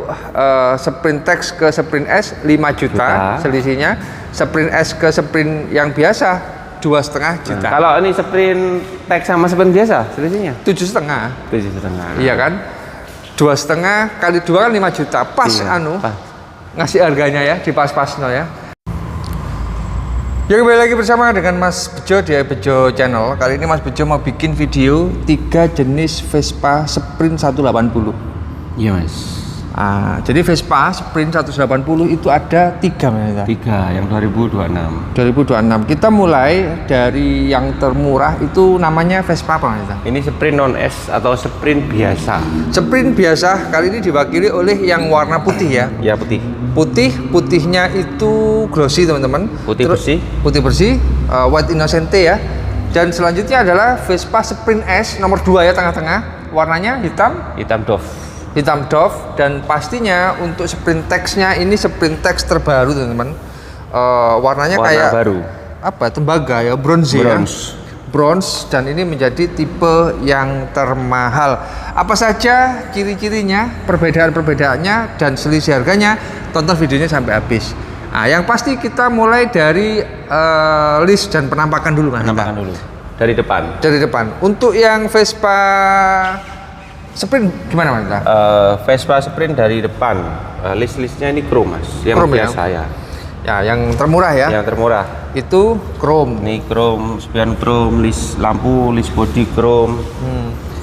untuk Sprint Tex ke Sprint S 5 juta selisihnya, Sprint S ke Sprint yang biasa 2,5 juta. Kalau ini Sprint Tex sama Sprint biasa selisihnya 7,5. 7,5. Iya kan? 2,5 kali 2 kan 5 juta. Pas pas. Ngasih harganya ya, di pas-pasno ya. Ya, kembali lagi bersama dengan Mas Bejo di Bejo Channel. Kali ini Mas Bejo mau bikin video 3 jenis Vespa Sprint 180. Iya Mas. Jadi Vespa Sprint 180 itu ada 3 Mas. 3 yang 2026. 2026. Kita mulai dari yang termurah, itu namanya Vespa apa Mas? Ini Sprint non S atau Sprint biasa. Sprint biasa kali ini diwakili oleh yang warna putih ya. Ya putih. Putihnya itu glossy teman-teman. Putih bersih. Putih bersih, white innocente ya. Dan selanjutnya adalah Vespa Sprint S nomor 2 ya, tengah-tengah. Warnanya hitam. Hitam doff. Hitam doff. Dan pastinya untuk Sprint Tex-nya ini Sprint Tex terbaru teman-teman. Warnanya warna kayak baru. Apa? Tembaga ya, bronze. Bronze, dan ini menjadi tipe yang termahal. Apa saja ciri-cirinya, perbedaan-perbedaannya, dan selisih harganya? Tonton videonya sampai habis. Yang pasti kita mulai dari list dan penampakan dulu Mas. Penampakan dulu. Dari depan. Dari depan. Untuk yang Vespa Sprint gimana Mas? Vespa Sprint dari depan. List-listnya ini chrome Mas. Yang chrome biasa ya. Ya, yang termurah ya. Yang termurah. Itu chrome. Ini chrome, spion chrome, list lampu, list body chrome.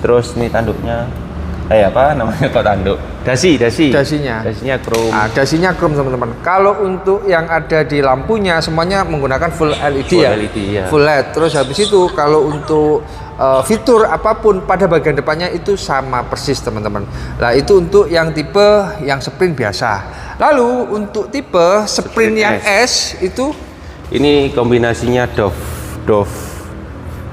Terus ini tanduknya. Apa namanya kok tanduk? Dasinya chrome. Dasinya chrome teman-teman. Kalau untuk yang ada di lampunya semuanya menggunakan full LED ya. LED, ya. Full LED. Terus habis itu kalau untuk fitur apapun pada bagian depannya itu sama persis teman-teman. Nah, itu untuk yang tipe yang Sprint biasa. Lalu untuk tipe Sprint yang S itu ini kombinasinya doff.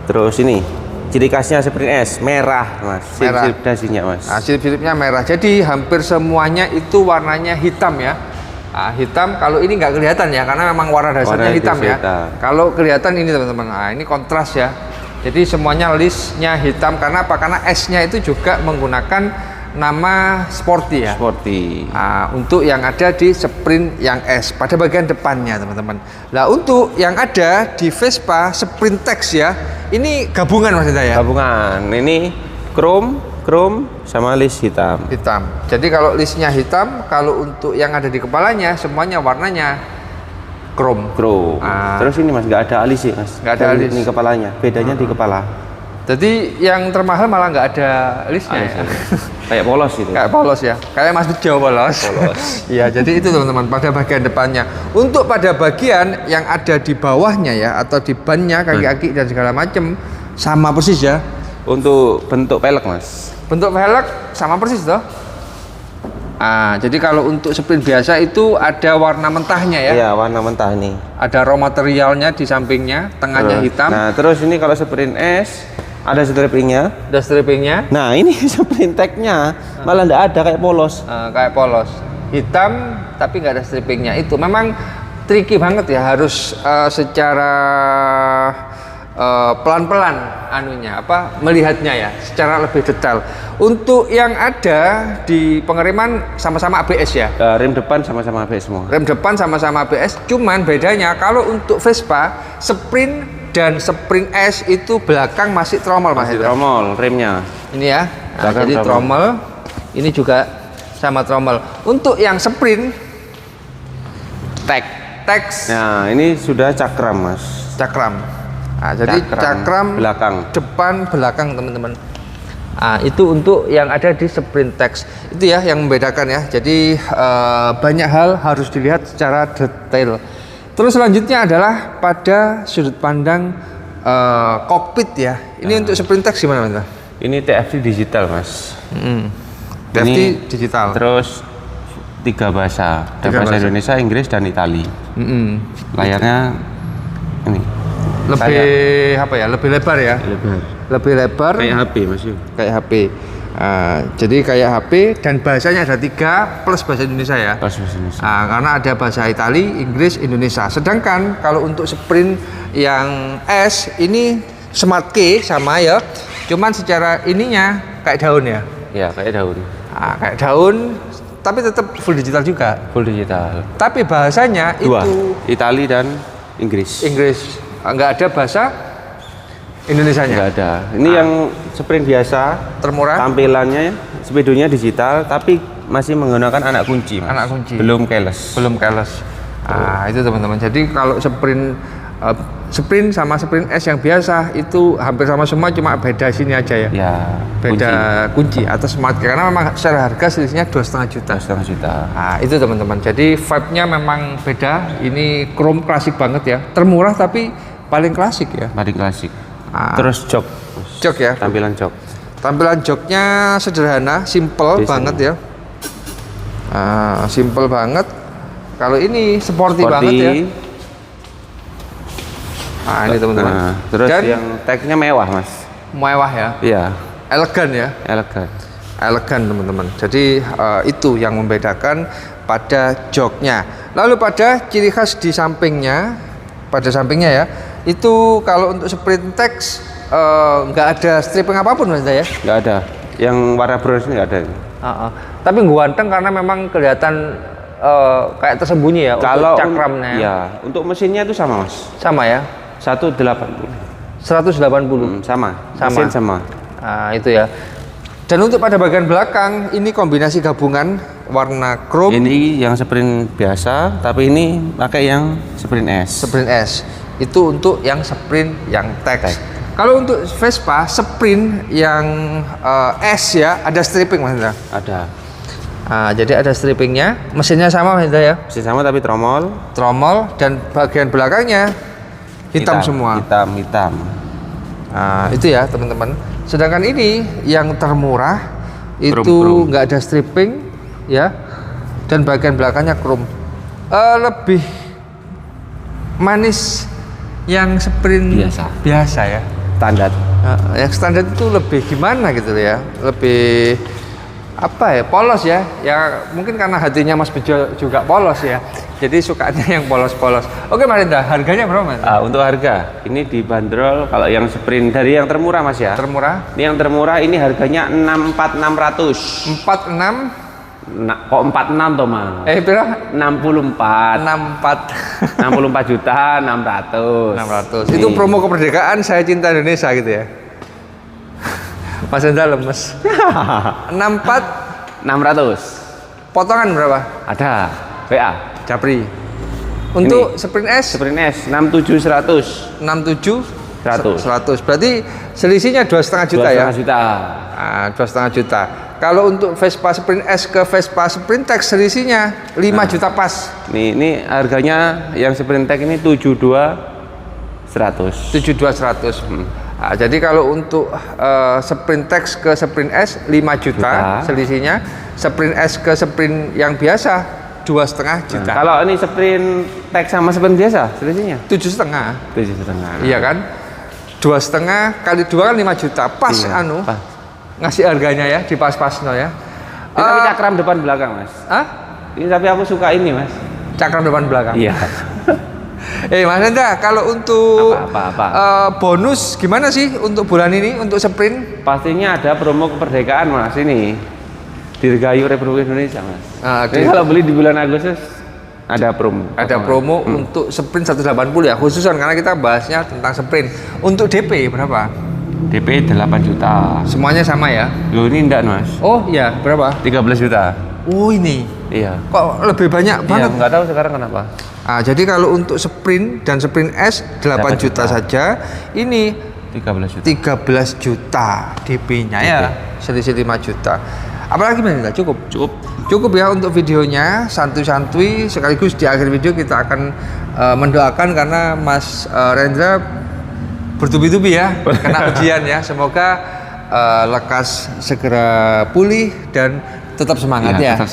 Terus ini ciri khasnya Sprint S merah Mas. Sirip dasinya Mas. Sirip-siripnya merah. Jadi hampir semuanya itu warnanya hitam ya. Hitam. Kalau ini nggak kelihatan ya, karena memang warna dasarnya hitam ya. Kalau kelihatan ini teman-teman, ini kontras ya. Jadi semuanya listnya hitam. Karena apa? Karena S-nya itu juga menggunakan nama Sporty ya. Sporty. Untuk yang ada di Sprint yang S pada bagian depannya teman-teman. Nah, untuk yang ada di Vespa Sprint Tex ya, ini gabungan maksudnya ya. Gabungan. Ini chrome sama list hitam. Jadi kalau listnya hitam, kalau untuk yang ada di kepalanya semuanya warnanya chrome. Terus ini Mas nggak ada alis sih Mas. Nggak ada alis. Ini kepalanya. Bedanya di kepala. Jadi yang termahal malah nggak ada listnya ya. Kayak polos gitu. Kayak polos ya. Kayak Mas Bejo polos. Iya, jadi itu teman-teman pada bagian depannya. Untuk pada bagian yang ada di bawahnya ya, atau di bannya, kaki-kaki dan segala macam sama persis ya. Untuk bentuk velg Mas. Bentuk velg sama persis toh. Jadi kalau untuk Sprint biasa itu ada warna mentahnya ya. Iya, warna mentah nih. Ada raw materialnya di sampingnya, tengahnya hitam. Nah, terus ini kalau Sprint S ada strippingnya. Ada strippingnya. Nah, ini Sprint Tex-nya malah nggak ada, kayak polos. Kayak polos. Hitam tapi nggak ada strippingnya. Itu memang tricky banget ya, harus secara pelan-pelan melihatnya ya, secara lebih detail. Untuk yang ada di pengereman sama-sama ABS ya. Rem depan sama-sama ABS semua. Rem depan sama-sama ABS, cuman bedanya kalau untuk Vespa Sprint dan Sprint S itu belakang masih tromol Mas. Masih tromol remnya. Ini ya. Jadi tromol. Ini juga sama tromol. Untuk yang Sprint Tex. Nah, ini sudah cakram Mas. Cakram. Jadi cakram belakang, depan, belakang teman-teman. Itu untuk yang ada di Sprint Tex. Itu ya yang membedakan ya. Jadi banyak hal harus dilihat secara detail. Terus selanjutnya adalah pada sudut pandang kokpit ya. Ini untuk Sprint Tex gimana Mas? Ini TFT digital Mas. TFT digital. Terus 3 bahasa. Bahasa Indonesia, Inggris, dan Itali. Layarnya ini. Lebih lebar ya. Lebih lebar. Kayak HP Mas. Kayak HP. Jadi kayak HP, dan bahasanya ada 3 plus bahasa Indonesia ya. Bahasa Indonesia. Karena ada bahasa Itali, Inggris, Indonesia. Sedangkan kalau untuk Sprint yang S ini Smart Key sama ya. Cuman secara ininya kayak daun ya. Ya, kayak daun. Kayak daun. tapi tetap full digital juga. Full digital. Tapi bahasanya Dua, itu Itali dan Inggris. Inggris. Nggak ada bahasa Indonesianya. Nggak ada. Ini yang sprint biasa, termurah. Tampilannya speedonya digital, tapi masih menggunakan anak kunci, Mas. Anak kunci. Belum keyless. Belum keyless. Itu teman-teman. Jadi kalau sprint sama sprint S yang biasa itu hampir sama semua, cuma beda sini aja ya. Ya. Beda kunci atau smart key. Karena memang secara harga selisihnya 2,5 juta. 2,5 juta. Itu teman-teman. Jadi vibe-nya memang beda. Ini chrome klasik banget ya. Termurah tapi paling klasik ya. Paling klasik. Terus jok. Jok ya. Tampilan jok. Tampilan joknya sederhana, simple banget ya. Simple banget. Kalau ini sporty banget ya. Ini teman-teman. Terus dan yang tagnya mewah, Mas. Mewah ya. Iya. Elegan ya. Elegan teman-teman. Jadi itu yang membedakan pada joknya. Lalu pada ciri khas di sampingnya, ya, itu kalau untuk sprint text nggak ada stripping apapun Mas ya? Nggak ada. Yang warna bronze nggak ada. Tapi ganteng karena memang kelihatan kayak tersembunyi ya. Kalau untuk cakramnya. Ya, untuk mesinnya itu sama, Mas. Sama ya? 180. 180. Sama. Mesin sama. Itu ya. Dan untuk pada bagian belakang ini kombinasi gabungan warna chrome. Ini yang sprint biasa, tapi ini pakai yang sprint S. Sprint S. Itu untuk yang sprint yang text. Kalau untuk Vespa sprint yang S ya ada stripping Mas Hendra? Ada. Jadi ada strippingnya, mesinnya sama Mas Hendra ya? Mesin sama tapi tromol. Dan bagian belakangnya hitam semua. Hitam. Itu ya teman-teman. Sedangkan ini yang termurah itu nggak ada stripping ya, dan bagian belakangnya chrome. Lebih manis yang sprint biasa ya. Standar. Yang standar itu lebih gimana gitu ya, lebih apa ya, polos ya. Ya mungkin karena hatinya Mas Bejo juga polos ya, jadi sukanya yang polos-polos. Oke Mas Hendra, harganya berapa Mas? Untuk harga ini dibanderol kalau yang sprint dari yang termurah Mas ya. Termurah? Ini yang termurah ini harganya 64.600. 46. Nah, kok 46 toh Mas? Berapa? 64. 64 juta 600. Itu promo kemerdekaan saya cinta Indonesia gitu ya. Mas Hendra lemes. 600. Potongan berapa? Ada. WA. Japri. Untuk sprint S? Sprint S 67 100. 100. Berarti selisihnya 2,5 juta ya? 2,5 juta. 2,5 juta. Kalau untuk Vespa Sprint S ke Vespa Sprint Tex selisihnya 5 juta pas. Ini harganya yang Sprint Tex ini 72.100. Jadi kalau untuk Sprint Tex ke Sprint S 5 juta selisihnya. Sprint S ke Sprint yang biasa 2,5 juta. Kalau ini Sprint Tex sama Sprint biasa selisihnya 7,5. 7,5. Iya kan? 2,5 kali 2 kan 5 juta. Pas pas. Ngasih harganya ya, di pas-pasno ya. Tapi cakram depan belakang Mas. Ini tapi aku suka ini Mas. Cakram depan belakang. Iya. Mas Hendra, kalau untuk apa? Bonus gimana sih untuk bulan ini untuk sprint? Pastinya ada promo kemerdekaan Mas ini. Dirgayu Republik Indonesia Mas. Jadi kalau beli di bulan Agustus ada promo. Ada promo untuk sprint 180 ya, khususan karena kita bahasnya tentang sprint. Untuk DP berapa? DP 8 juta. Semuanya sama ya? Loh ini enggak Mas. Oh iya, berapa? 13 juta. Oh ini? Iya. Kok lebih banyak banget? Nggak tahu sekarang kenapa. Jadi kalau untuk sprint dan sprint S 8 juta saja, ini 13 juta DP-nya ya, selisih 5 juta. Apalagi Mas? Cukup ya untuk videonya, santuy-santuy. Sekaligus di akhir video kita akan mendoakan karena Mas Rendra bertubi-tubi ya kena ujian ya. Semoga lekas segera pulih dan tetap semangat ya. Tetap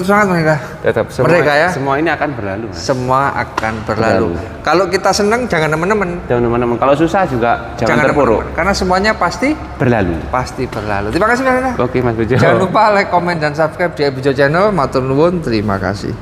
semangat mereka. Tetap mereka ya. Semua ini akan berlalu. Mas. Semua akan berlalu. Kalau kita senang jangan teman-teman. Kalau susah juga jangan terpuruk. Karena semuanya pasti berlalu. Terima kasih Mas. Oke Mas Bejo. Jangan lupa like, komen dan subscribe di Bejo Channel. Matur nuwun, terima kasih.